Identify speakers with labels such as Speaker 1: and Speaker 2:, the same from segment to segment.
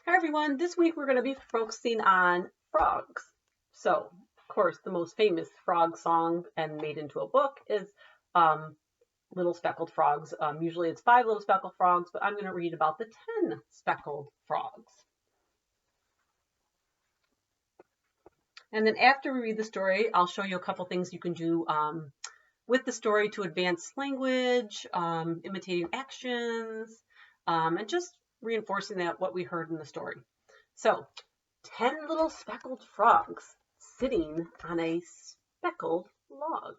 Speaker 1: Hi everyone, this week we're going to be focusing on frogs. So, of course, the most famous frog song and made into a book is Little Speckled Frogs. Usually it's 5 little speckled frogs, but I'm going to read about the 10 speckled frogs. And then after we read the story, I'll show you a couple things you can do with the story to advance language, imitating actions, and just reinforcing that what we heard in the story. So, 10 little speckled frogs sitting on a speckled log,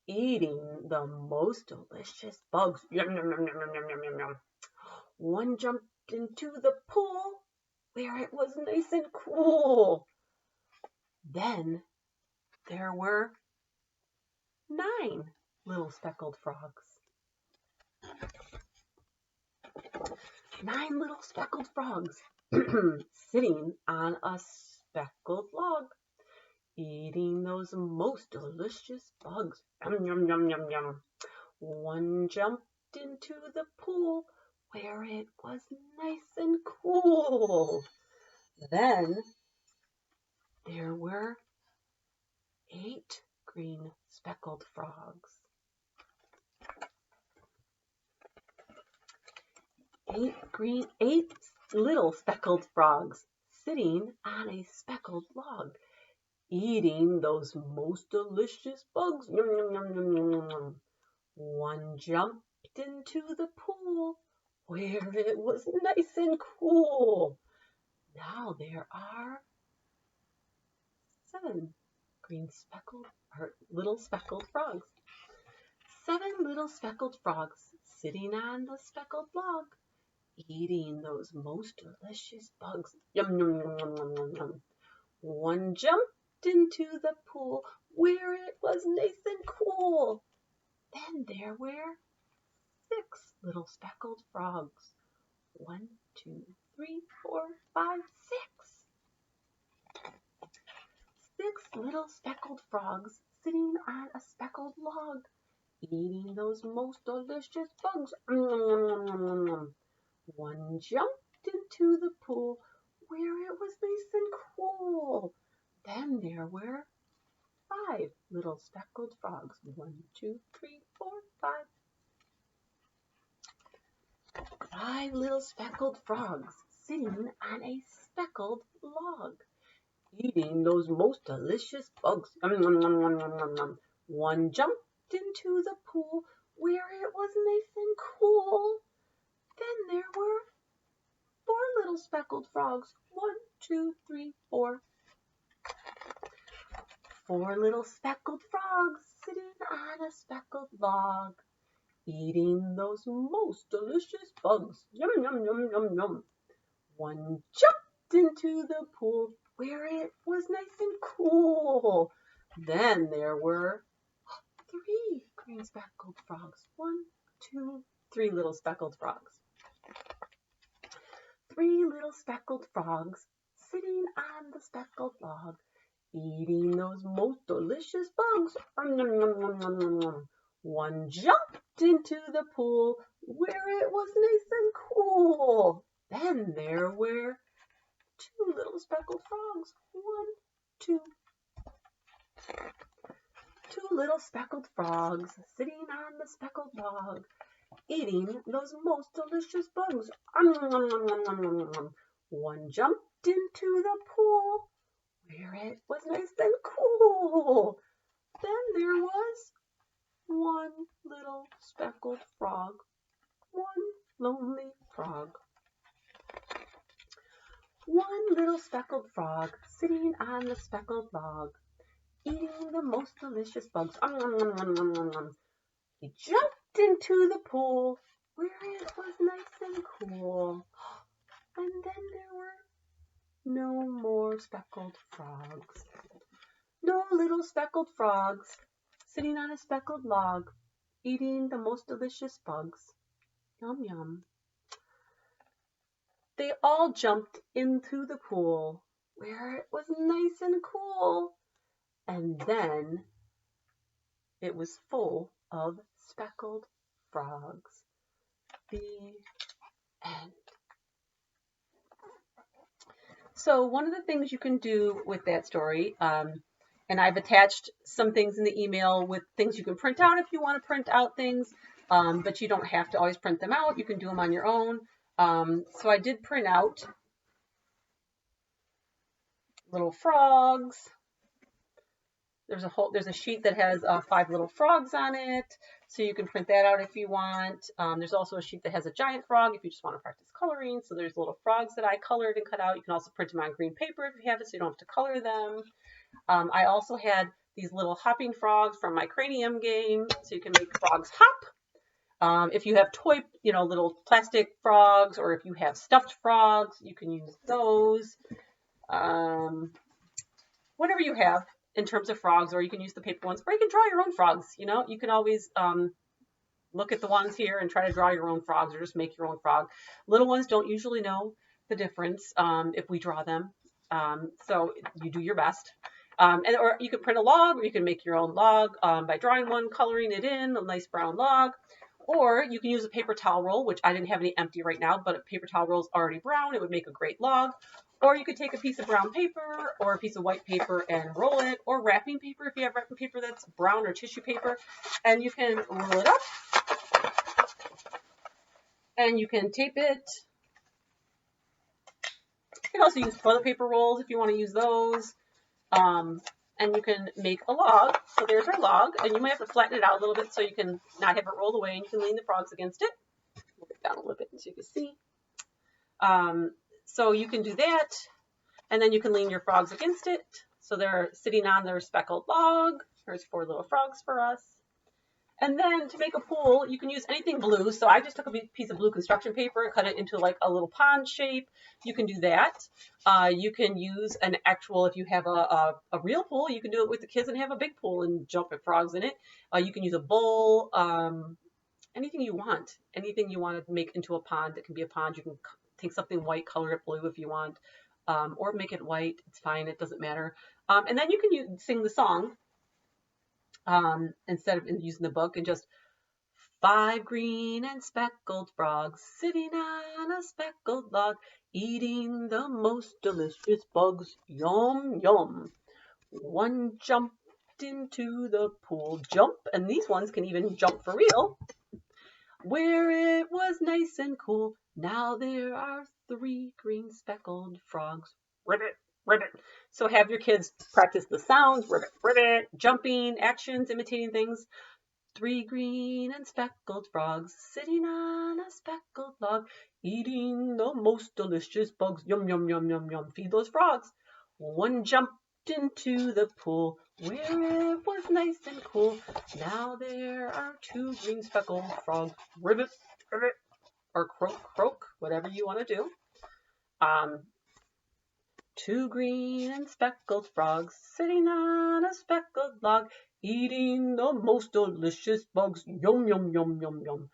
Speaker 1: eating the most delicious bugs. Yum, yum, yum, yum, yum, yum, yum, yum. One jumped into the pool where it was nice and cool. Then there were 9 little speckled frogs. 9 little speckled frogs sitting on a speckled log, eating those most delicious bugs. Yum, yum, yum, yum, yum. One jumped into the pool where it was nice and cool. Then there were 8 green speckled frogs. 8 little speckled frogs sitting on a speckled log, eating those most delicious bugs. Yum, yum, yum, yum, yum, yum, yum. One jumped into the pool where it was nice and cool. Now there are 7 little speckled frogs. 7 little speckled frogs sitting on the speckled log, eating those most delicious bugs. Yum, yum, yum, yum, yum, yum, yum. One jumped into the pool where it was nice and cool. Then there were 6 little speckled frogs. 1, 2, 3, 4, 5, 6. 6 little speckled frogs sitting on a speckled log, eating those most delicious bugs. One jumped into the pool where it was nice and cool. Then there were 5 little speckled frogs. 1, 2, 3, 4, 5. 5 little speckled frogs sitting on a speckled log, eating those most delicious bugs. One jumped into the pool where it was nice and cool. Then there were 4 little speckled frogs. 1, 2, 3, 4. 4 little speckled frogs sitting on a speckled log, eating those most delicious bugs. Yum, yum, yum, yum, yum. One jumped into the pool where it was nice and cool. Then there were 3 green speckled frogs. 1, 2, 3 little speckled frogs. 3 little speckled frogs sitting on the speckled log, eating those most delicious bugs. One jumped into the pool where it was nice and cool. Then there were 2 little speckled frogs. 1, 2. 2 little speckled frogs sitting on the speckled log, eating those most delicious bugs. One jumped into the pool where it was nice and cool. Then there was 1 little speckled frog. 1 lonely frog. 1 little speckled frog sitting on the speckled log, eating the most delicious bugs. He jumped into the pool where it was nice and cool. And then there were no more speckled frogs. No little speckled frogs sitting on a speckled log, eating the most delicious bugs. Yum, yum. They all jumped into the pool where it was nice and cool. And then it was full of speckled frogs. The end. So one of the things you can do with that story, and I've attached some things in the email with things you can print out if you want to print out things, but you don't have to always print them out. You can do them on your own. So I did print out little frogs. There's a sheet that has 5 little frogs on it, so you can print that out if you want. There's also a sheet that has a giant frog if you just want to practice coloring. So there's little frogs that I colored and cut out. You can also print them on green paper if you have it, so you don't have to color them. I also had these little hopping frogs from my cranium game, so you can make frogs hop. If you have toy, little plastic frogs, or if you have stuffed frogs, you can use those. Whatever you have in terms of frogs, or you can use the paper ones, or you can draw your own frogs. You can always look at the ones here and try to draw your own frogs, or just make your own frog. Little ones don't usually know the difference if we draw them, so you do your best. Or you can print a log, or you can make your own log by drawing one, coloring it in, a nice brown log. Or you can use a paper towel roll, which I didn't have any empty right now, but a paper towel roll is already brown. It would make a great log. Or you could take a piece of brown paper or a piece of white paper and roll it, or wrapping paper if you have wrapping paper that's brown, or tissue paper, and you can roll it up and you can tape it. You can also use toilet paper rolls if you want to use those. And you can make a log. So there's our log, and you might have to flatten it out a little bit so you can not have it roll away, and you can lean the frogs against it. Move it down a little bit so you can see. So you can do that, and then you can lean your frogs against it. So they're sitting on their speckled log. There's 4 little frogs for us. And then to make a pool, you can use anything blue. So I just took a piece of blue construction paper and cut it into like a little pond shape. You can do that. You can use an actual, if you have a real pool, you can do it with the kids and have a big pool and jump at frogs in it. You can use a bowl, anything you want. Anything you want to make into a pond. It can be a pond. You can take something white, color it blue if you want, or make it white. It's fine. It doesn't matter. And then you can sing the song. Instead of using the book, and just 5 green and speckled frogs sitting on a speckled log, eating the most delicious bugs, yum yum. One jumped into the pool, jump, and these ones can even jump for real, where it was nice and cool. Now there are 3 green speckled frogs. Ribbit, ribbit. So have your kids practice the sounds, ribbit, ribbit, jumping, actions, imitating things. 3 green and speckled frogs sitting on a speckled log, eating the most delicious bugs. Yum, yum, yum, yum, yum. Feed those frogs. One jumped into the pool, where it was nice and cool. Now there are 2 green speckled frogs. Ribbit, ribbit, or croak, croak, whatever you want to do. 2 green and speckled frogs sitting on a speckled log, eating the most delicious bugs. Yum, yum, yum, yum, yum.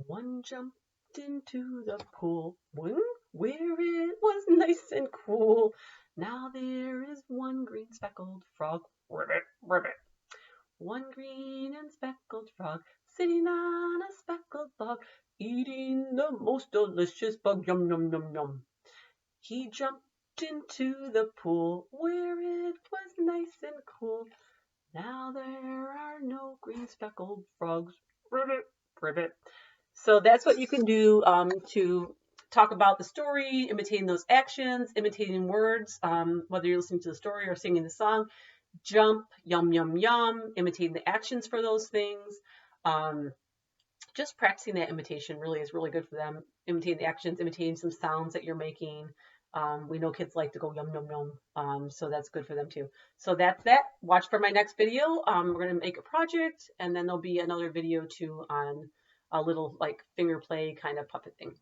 Speaker 1: One jumped into the pool, where it was nice and cool. Now there is 1 green speckled frog. Ribbit, ribbit. 1 green and speckled frog sitting on a speckled log, eating the most delicious bug. Yum, yum, yum, yum. He jumped into the pool, where it was nice and cool. Now there are no green speckled frogs. Ribbit, ribbit. So that's what you can do to talk about the story, imitating those actions, imitating words, whether you're listening to the story or singing the song. Jump, yum, yum, yum, imitating the actions for those things. Just practicing that imitation really is really good for them. Imitating the actions, imitating some sounds that you're making. We know kids like to go yum, yum, yum. So that's good for them too. So that's that. Watch for my next video. We're going to make a project, and then there'll be another video too on a little like finger play kind of puppet thing.